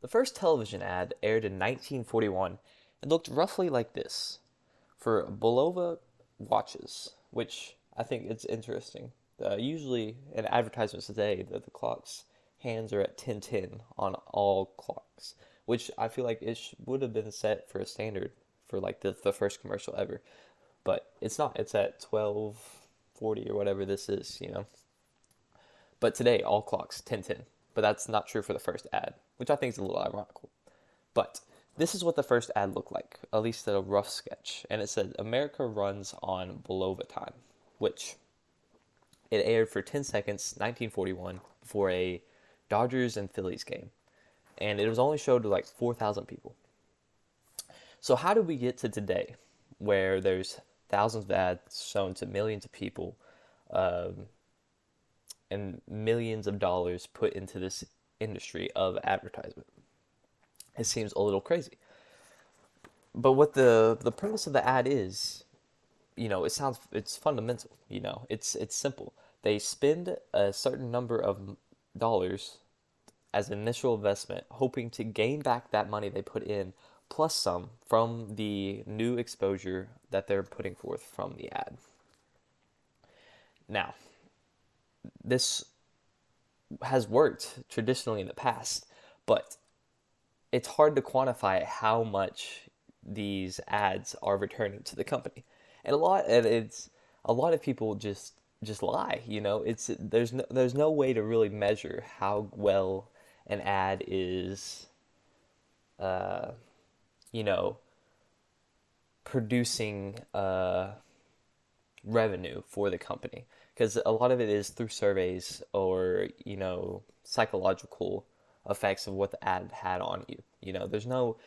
The first television ad aired in 1941 and looked roughly like this for Bulova watches, which I think it's interesting. Usually in advertisements today, the clock's hands are at 10:10 on all clocks, which I feel like would have been set for a standard for like the first commercial ever. But it's not. It's at 12:40 or whatever this is. But today, all clocks 10:10. But that's not true for the first ad, which I think is a little ironical. But this is what the first ad looked like, at least a rough sketch. And it said, America runs on Bulova time, which it aired for 10 seconds, 1941, before a Dodgers and Phillies game. And it was only showed to like 4,000 people. So how did we get to today, where there's thousands of ads shown to millions of people, um, and millions of dollars put into this industry of advertisement? It seems a little crazy. But what the premise of the ad is, it's fundamental. It's simple. They spend a certain number of dollars as initial investment, hoping to gain back that money they put in, plus some from the new exposure that they're putting forth from the ad. Now, this has worked traditionally in the past, but it's hard to quantify how much these ads are returning to the company. And a lot of people just lie, It's there's no way to really measure how well an ad is uh you know producing revenue for the company, because a lot of it is through surveys or psychological effects of what the ad had on you. There's no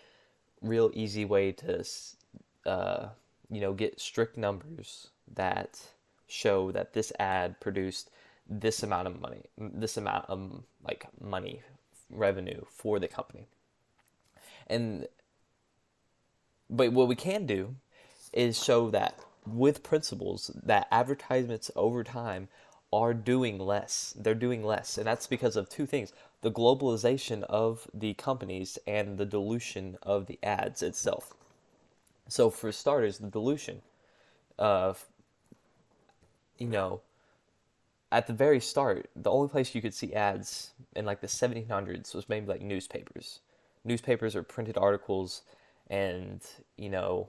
real easy way to get strict numbers that show that this ad produced this amount of money, this amount of like money revenue for the company. And but what we can do is show that with principles that advertisements over time are doing less. They're doing less. And that's because of two things: the globalization of the companies and the dilution of the ads itself. So for starters, the dilution of, you know, at the very start, the only place you could see ads in like the 1700s was maybe like newspapers. Newspapers or printed articles, and there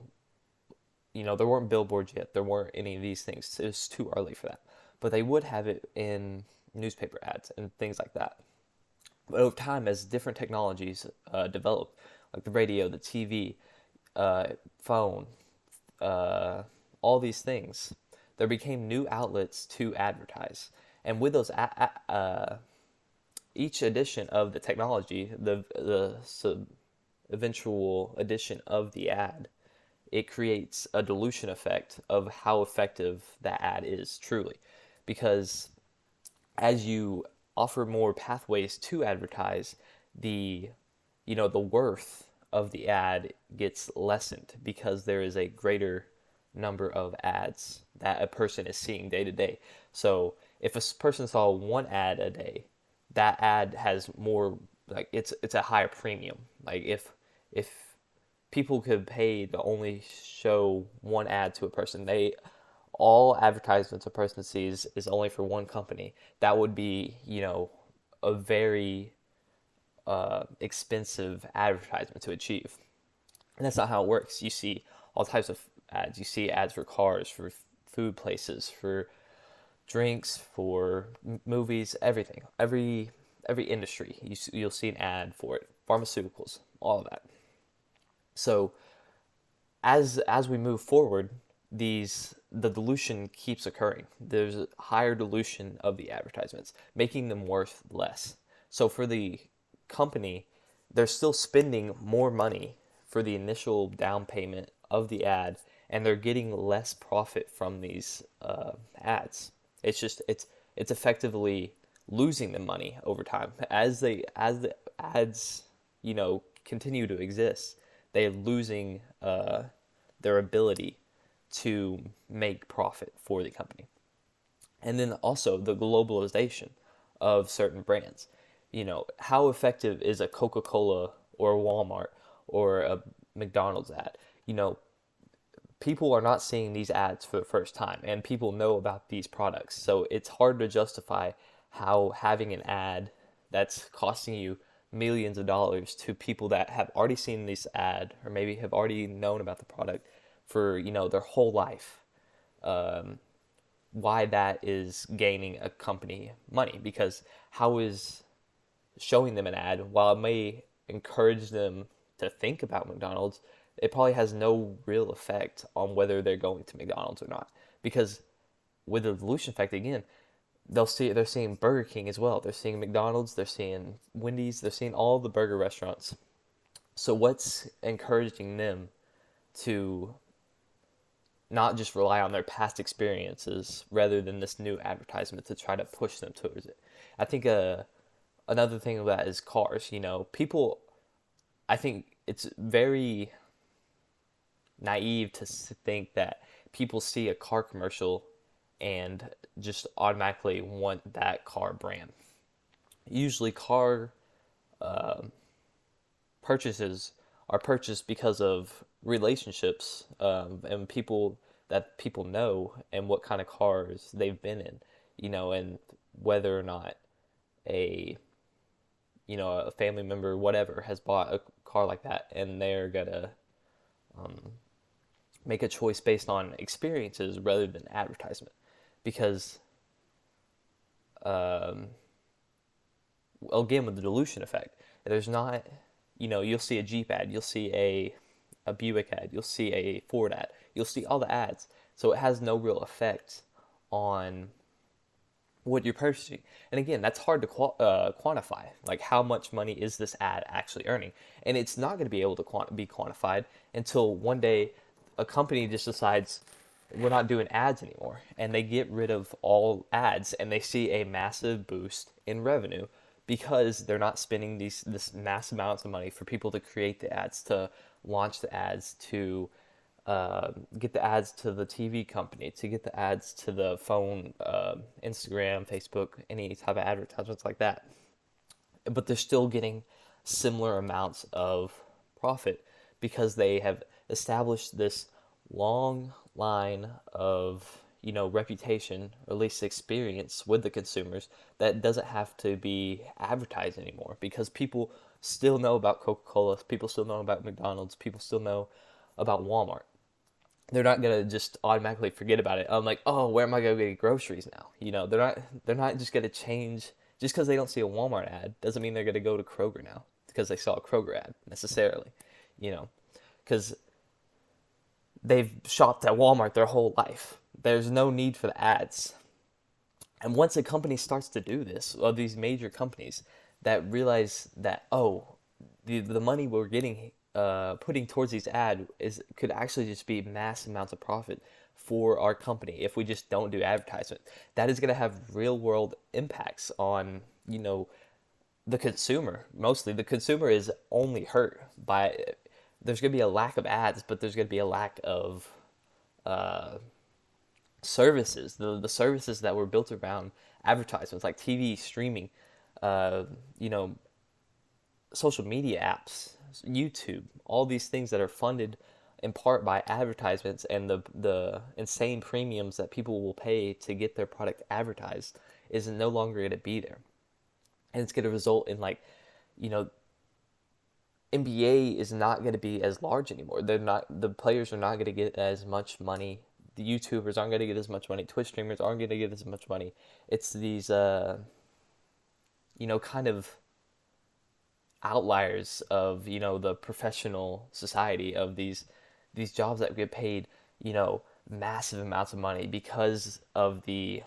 weren't billboards yet. There weren't any of these things. It was too early for that. But they would have it in newspaper ads and things like that. But over time, as different technologies developed, like the radio, the TV, phone, uh, all these things, there became new outlets to advertise. And with those, each edition of the technology, the eventual addition of the ad, it creates a dilution effect of how effective that ad is truly. Because as you offer more pathways to advertise, the worth of the ad gets lessened because there is a greater number of ads that a person is seeing day to day. So if a person saw one ad a day, that ad has more, like, it's a higher premium. Like if people could pay to only show one ad to a person, they all advertisements a person sees is only for one company, that would be, a very expensive advertisement to achieve. And that's not how it works. You see all types of ads. You see ads for cars, for food places, for drinks, for movies, everything. Every industry, you'll see an ad for it. Pharmaceuticals, all of that. So as we move forward, the dilution keeps occurring. There's a higher dilution of the advertisements, making them worth less. So for the company, they're still spending more money for the initial down payment of the ad, and they're getting less profit from these ads. It's effectively losing the money over time as the ads continue to exist. They're losing their ability to make profit for the company. And then also the globalization of certain brands. how effective is a Coca-Cola or a Walmart or a McDonald's ad? You know, people are not seeing these ads for the first time, and people know about these products. So it's hard to justify how having an ad that's costing you millions of dollars to people that have already seen this ad or maybe have already known about the product for, their whole life. Why that is gaining a company money, because how is showing them an ad, while it may encourage them to think about McDonald's, it probably has no real effect on whether they're going to McDonald's or not. Because with the dilution effect, again, they're seeing Burger King as well. They're seeing McDonald's, they're seeing Wendy's, they're seeing all the burger restaurants. So what's encouraging them to not just rely on their past experiences rather than this new advertisement to try to push them towards it? I think another thing of that is cars. People, I think it's very naive to think that people see a car commercial and just automatically want that car brand. Usually car purchases are purchased because of relationships, and people know, and what kind of cars they've been in, and whether or not a a family member, whatever, has bought a car like that, and they're gonna make a choice based on experiences rather than advertisement. Because again, with the dilution effect, there's not, you'll see a Jeep ad, you'll see a Buick ad, you'll see a Ford ad, you'll see all the ads. So it has no real effect on what you're purchasing. And again, that's hard to quantify. Like, how much money is this ad actually earning? And it's not going to be able to be quantified until one day a company just decides we're not doing ads anymore, and they get rid of all ads, and they see a massive boost in revenue because they're not spending this massive amounts of money for people to create the ads, to launch the ads, to get the ads to the TV company, to get the ads to the phone, Instagram, Facebook, any type of advertisements like that. But they're still getting similar amounts of profit because they have established this long line of reputation, or at least experience with the consumers, that doesn't have to be advertised anymore, because people still know about Coca-Cola, people still know about McDonald's, people still know about Walmart. They're not gonna just automatically forget about it. I'm like, oh, where am I gonna get groceries now? They're not just gonna change just because they don't see a Walmart ad. Doesn't mean they're gonna go to Kroger now because they saw a Kroger ad necessarily. Because they've shopped at Walmart their whole life. There's no need for the ads. And once a company starts to do this, or these major companies that realize that, oh, the money we're getting, putting towards these ads could actually just be mass amounts of profit for our company if we just don't do advertisement. That is going to have real world impacts on, the consumer. Mostly the consumer is only hurt by, there's going to be a lack of ads, but there's going to be a lack of services. The services that were built around advertisements, like TV, streaming, social media apps, YouTube, all these things that are funded in part by advertisements and the insane premiums that people will pay to get their product advertised, is no longer going to be there. And it's going to result in, like, NBA is not going to be as large anymore. The players are not going to get as much money. The YouTubers aren't going to get as much money. Twitch streamers aren't going to get as much money. It's these, kind of outliers of, the professional society, of these jobs that get paid, massive amounts of money because of the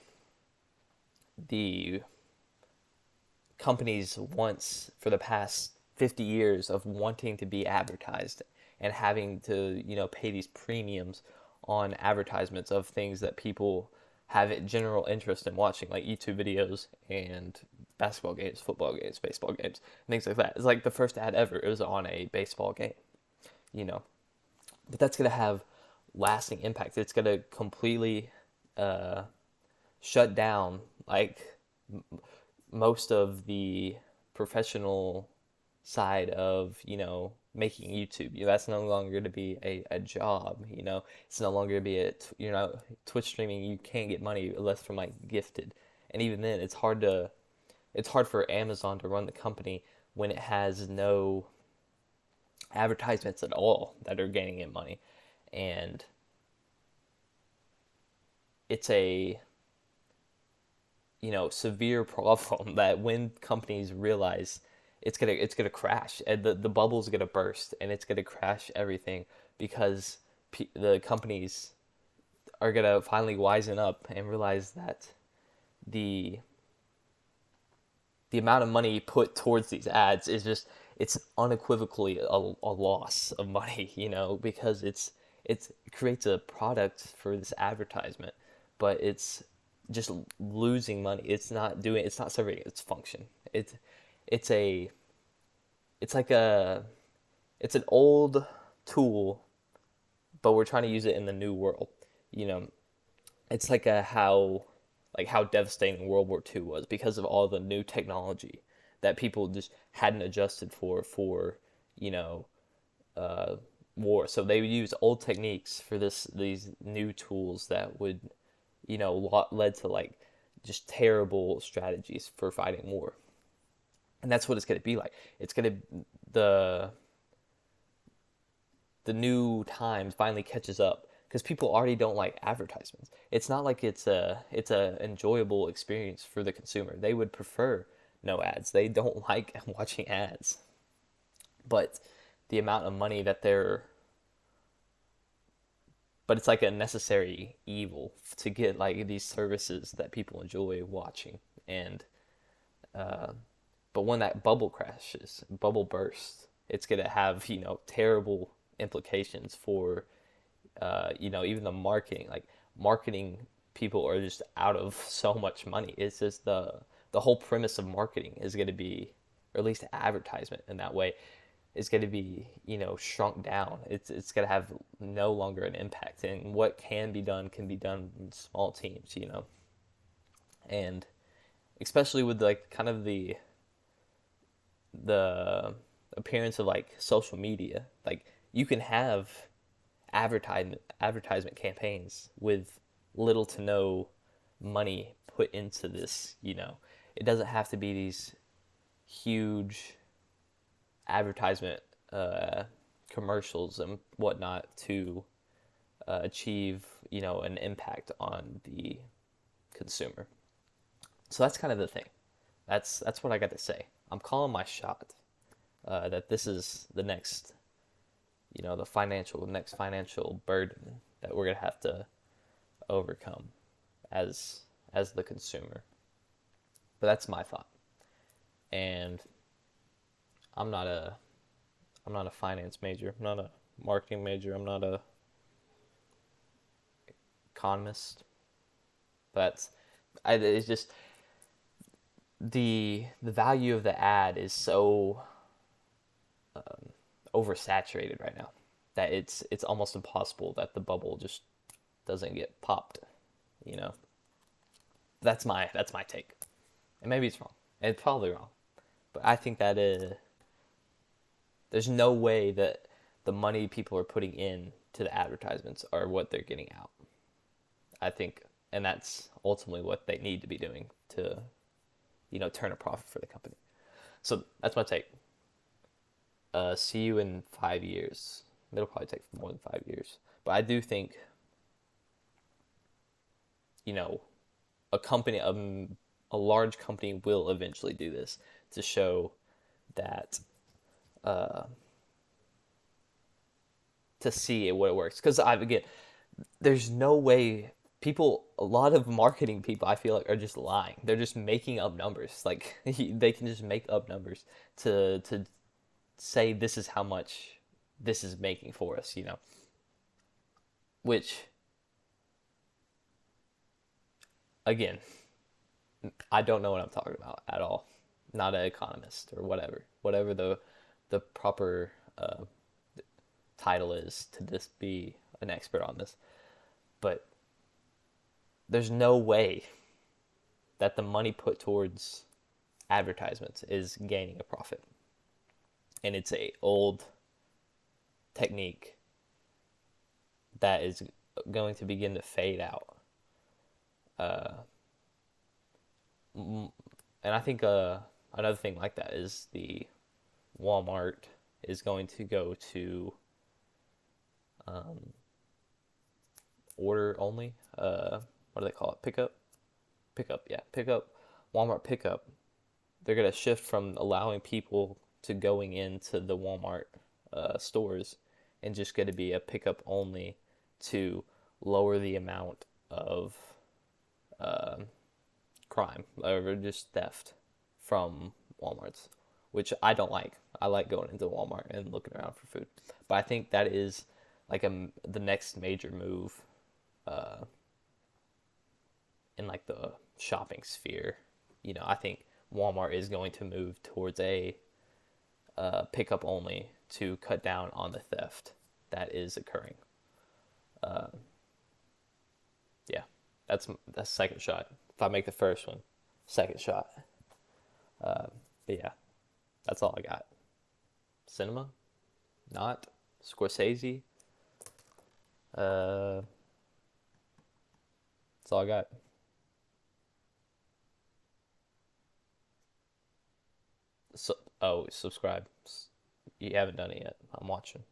companies once, for the past 50 years of wanting to be advertised and having to, pay these premiums on advertisements of things that people have a general interest in watching, like YouTube videos and basketball games, football games, baseball games, things like that. It's like the first ad ever, it was on a baseball game, But that's going to have lasting impact. It's going to completely shut down, like, most of the professional side of, making YouTube. That's no longer going to be a job, It's no longer going to be Twitch streaming, you can't get money unless from like gifted. And even then, it's hard for Amazon to run the company when it has no advertisements at all that are gaining it money. And it's a severe problem that when companies realize it's gonna crash, and the bubble's gonna burst, and it's gonna crash everything because the companies are gonna finally wisen up and realize that the the amount of money put towards these ads is just it's unequivocally a loss of money, because it creates a product for this advertisement, but it's just losing money. It's not serving its function. It's a it's like a it's an old tool, but we're trying to use it in the new world. You know, it's like how devastating World War II was because of all the new technology that people just hadn't adjusted for you know uh, war. So they would use old techniques for these new tools that would led to like just terrible strategies for fighting war. And that's what it's going to be like. It's going to the new times finally catches up because people already don't like advertisements. It's not like it's a enjoyable experience for the consumer. They would prefer no ads. They don't like watching ads. But the amount of money that they're but it's like a necessary evil to get like these services that people enjoy watching. And uh, but when that bubble bursts, it's gonna have terrible implications for even the marketing. Like marketing people are just out of so much money. It's just the whole premise of marketing is going to be, or at least advertisement in that way, is going to be shrunk down. It's going to have no longer an impact, and what can be done in small teams. And especially with like kind of the appearance of like social media, like you can have advertisement campaigns with little to no money put into this. It doesn't have to be these huge advertisement commercials and whatnot to achieve an impact on the consumer. So that's kind of the thing. That's what I got to say. I'm calling my shot that this is the next next financial burden that we're gonna have to overcome as the consumer. But that's my thought. And I'm not a finance major. I'm not a marketing major. I'm not a economist. But it's just the value of the ad is so oversaturated right now that it's almost impossible that the bubble just doesn't get popped. You know, that's my take, and maybe it's wrong. And it's probably wrong, but I think that there's no way that the money people are putting in to the advertisements are what they're getting out. I think, and that's ultimately what they need to be doing to, turn a profit for the company. So that's my take. See you in 5 years. It'll probably take more than 5 years, but I do think, a company, a large company will eventually do this to show that, to see what it works. Because again, there's no way a lot of marketing people, I feel like, are just lying. They're just making up numbers. Like they can just make up numbers to say this is how much this is making for us, which, again, I don't know what I'm talking about at all. Not an economist or whatever the proper title is to just be an expert on this. But there's no way that the money put towards advertisements is gaining a profit, and it's a old technique that is going to begin to fade out. And I think another thing like that is the Walmart is going to go to order only. What do they call it? Pickup. Pickup. Yeah, pickup. Walmart pickup. They're gonna shift from allowing people to going into the Walmart stores and just going to be a pickup only to lower the amount of crime or just theft from Walmarts, which I don't like. I like going into Walmart and looking around for food, but I think that is like the next major move in like the shopping sphere. I think Walmart is going to move towards a pickup only to cut down on the theft that is occurring. Yeah, that's second shot. If I make the first one, second shot. But yeah, that's all I got. Cinema, not Scorsese. Uh, that's all I got. So, oh, subscribe. You haven't done it yet. I'm watching.